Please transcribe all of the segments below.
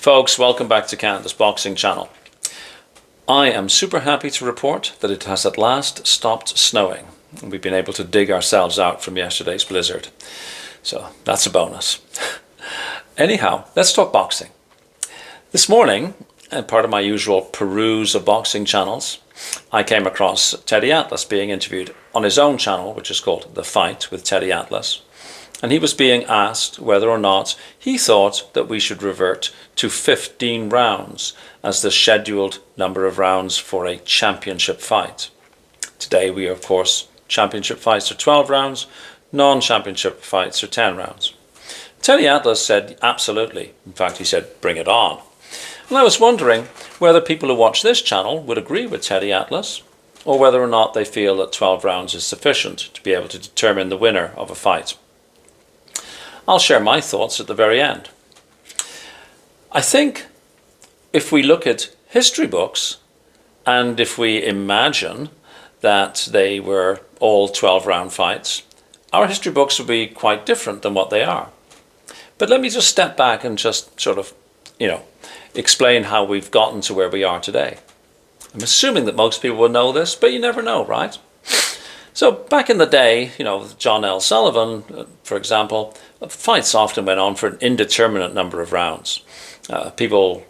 Folks, welcome back to Canada's Boxing Channel. I am super happy to report that it has at last stopped snowing. We've been able to dig ourselves out from yesterday's blizzard. So that's a bonus. Anyhow, let's talk boxing. This morning, as part of my usual peruse of boxing channels, I came across Teddy Atlas being interviewed on his own channel, which is called The Fight with Teddy Atlas. And he was being asked whether or not he thought that we should revert to 15 rounds as the scheduled number of rounds for a championship fight. Today of course, championship fights are 12 rounds, non-championship fights are 10 rounds. Teddy Atlas said absolutely. In fact, he said bring it on. And I was wondering whether people who watch this channel would agree with Teddy Atlas, or whether or not they feel that 12 rounds is sufficient to be able to determine the winner of a fight. I'll share my thoughts at the very end. I think if we look at history books and if we imagine that they were all 12-round fights, our history books would be quite different than what they are. But let me just step back and just sort of, explain how we've gotten to where we are today. I'm assuming that most people will know this, but you never know, right? So back in the day, John L. Sullivan, for example, fights often went on for an indeterminate number of rounds. People,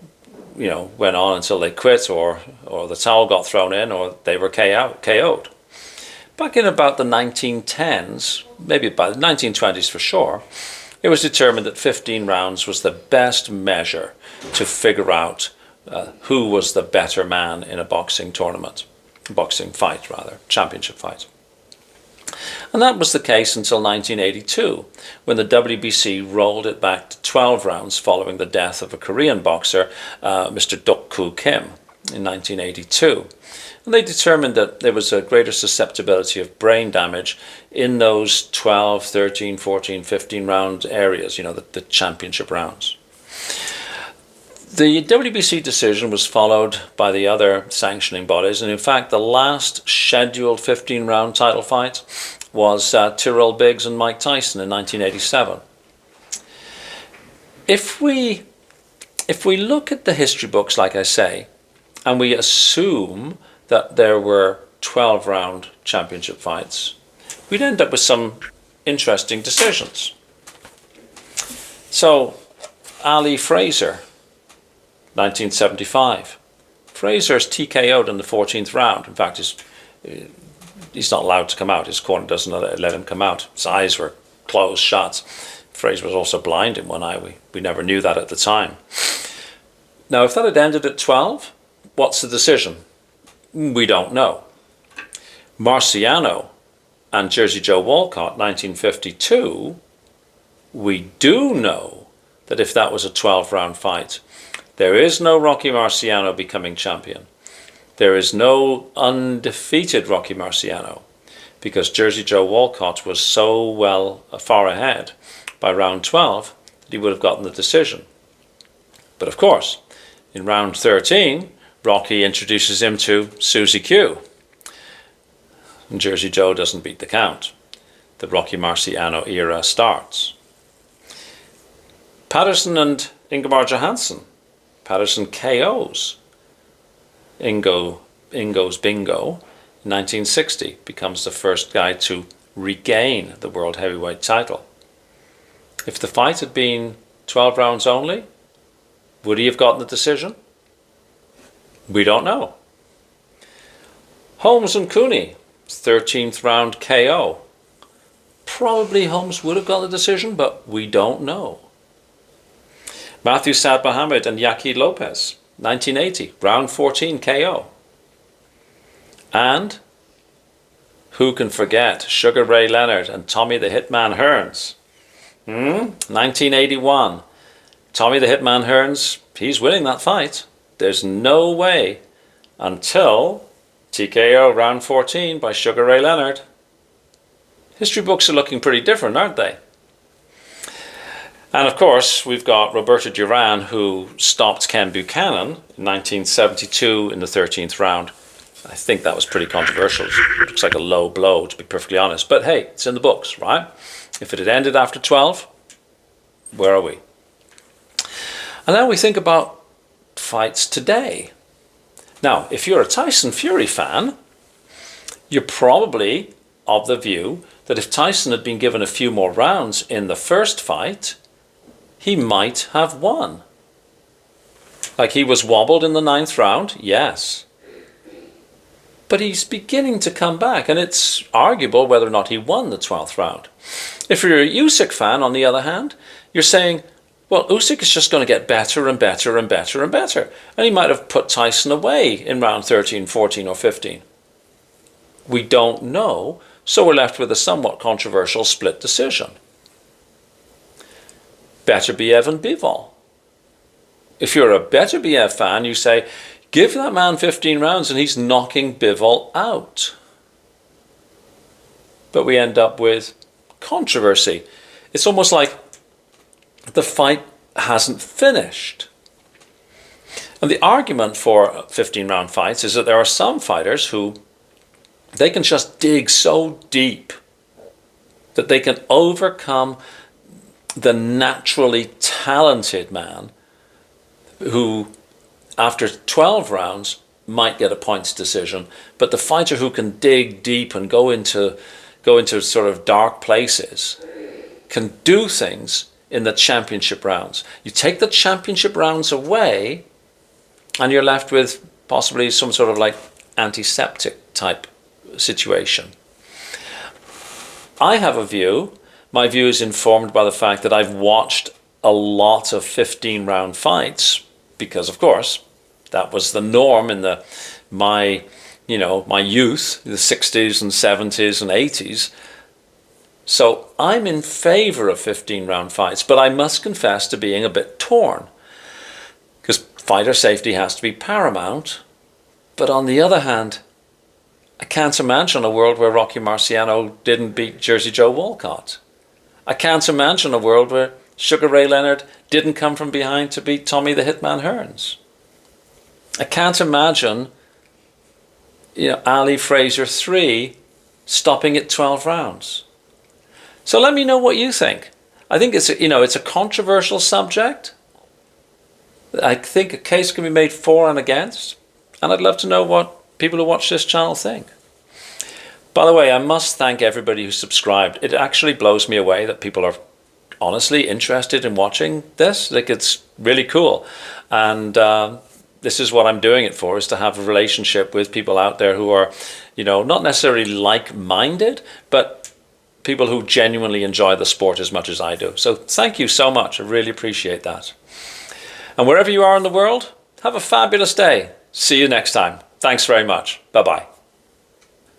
went on until they quit or the towel got thrown in or they were KO'd. Back in about the 1910s, maybe by the 1920s for sure, it was determined that 15 rounds was the best measure to figure out who was the better man in a boxing tournament, championship fight. And that was the case until 1982, when the WBC rolled it back to 12 rounds following the death of a Korean boxer, Mr. Duk-Koo Kim, in 1982. And they determined that there was a greater susceptibility of brain damage in those 12, 13, 14, 15 round areas, the championship rounds. The WBC decision was followed by the other sanctioning bodies, and in fact the last scheduled 15-round title fight was Tyrrell Biggs and Mike Tyson in 1987. If we look at the history books, like I say, and we assume that there were 12-round championship fights, we'd end up with some interesting decisions. So, Ali Fraser, 1975. Fraser's TKO'd in the 14th round. In fact, he's not allowed to come out. His corner doesn't let him come out. His eyes were closed shut. Fraser was also blind in one eye. We never knew that at the time. Now, if that had ended at 12, what's the decision? We don't know. Marciano and Jersey Joe Walcott, 1952, we do know that if that was a 12-round fight, there is no Rocky Marciano becoming champion. There is no undefeated Rocky Marciano, because Jersey Joe Walcott was so far ahead by round 12 that he would have gotten the decision. But of course, in round 13, Rocky introduces him to Susie Q. And Jersey Joe doesn't beat the count. The Rocky Marciano era starts. Patterson and Ingemar Johansson. Patterson KOs Ingo's Bingo in 1960, becomes the first guy to regain the world heavyweight title. If the fight had been 12 rounds only, would he have gotten the decision? We don't know. Holmes and Cooney, 13th round KO. Probably Holmes would have got the decision, but we don't know. Matthew Saad Mohammed and Yaqui Lopez, 1980, round 14 KO. And who can forget Sugar Ray Leonard and Tommy the Hitman Hearns? 1981. Tommy the Hitman Hearns, he's winning that fight. There's no way until TKO round 14 by Sugar Ray Leonard. History books are looking pretty different, aren't they? And of course, we've got Roberto Duran, who stopped Ken Buchanan in 1972 in the 13th round. I think that was pretty controversial. It looks like a low blow, to be perfectly honest. But hey, it's in the books, right? If it had ended after 12, where are we? And then we think about fights today. Now, if you're a Tyson Fury fan, you're probably of the view that if Tyson had been given a few more rounds in the first fight, he might have won. Like, he was wobbled in the 9th round, yes. But he's beginning to come back, and it's arguable whether or not he won the 12th round. If you're a Usyk fan, on the other hand, you're saying, well, Usyk is just going to get better and better and better and better. And he might have put Tyson away in round 13, 14 or 15. We don't know, so we're left with a somewhat controversial split decision. Beterbiev and Bivol. If you're a Beterbiev fan, you say, give that man 15 rounds and he's knocking Bivol out. But we end up with controversy. It's almost like the fight hasn't finished. And the argument for 15-round fights is that there are some fighters who they can just dig so deep that they can overcome the naturally talented man who, after 12 rounds, might get a points decision. But the fighter who can dig deep and go into sort of dark places can do things in the championship rounds. You take the championship rounds away and you're left with possibly some sort of like antiseptic type situation. I have a view. My view is informed by the fact that I've watched a lot of 15-round fights because, of course, that was the norm in my youth, the 60s and 70s and 80s. So I'm in favor of 15-round fights, but I must confess to being a bit torn because fighter safety has to be paramount. But on the other hand, I can't imagine a world where Rocky Marciano didn't beat Jersey Joe Walcott. I can't imagine a world where Sugar Ray Leonard didn't come from behind to beat Tommy the Hitman Hearns. I can't imagine, Ali Frazier 3 stopping at 12 rounds. So let me know what you think. I think it's a controversial subject. I think a case can be made for and against, and I'd love to know what people who watch this channel think. By the way, I must thank everybody who subscribed. It actually blows me away that people are honestly interested in watching this. Like, it's really cool. And this is what I'm doing it for, is to have a relationship with people out there who are, not necessarily like-minded, but people who genuinely enjoy the sport as much as I do. So thank you so much. I really appreciate that. And wherever you are in the world, have a fabulous day. See you next time. Thanks very much. Bye-bye.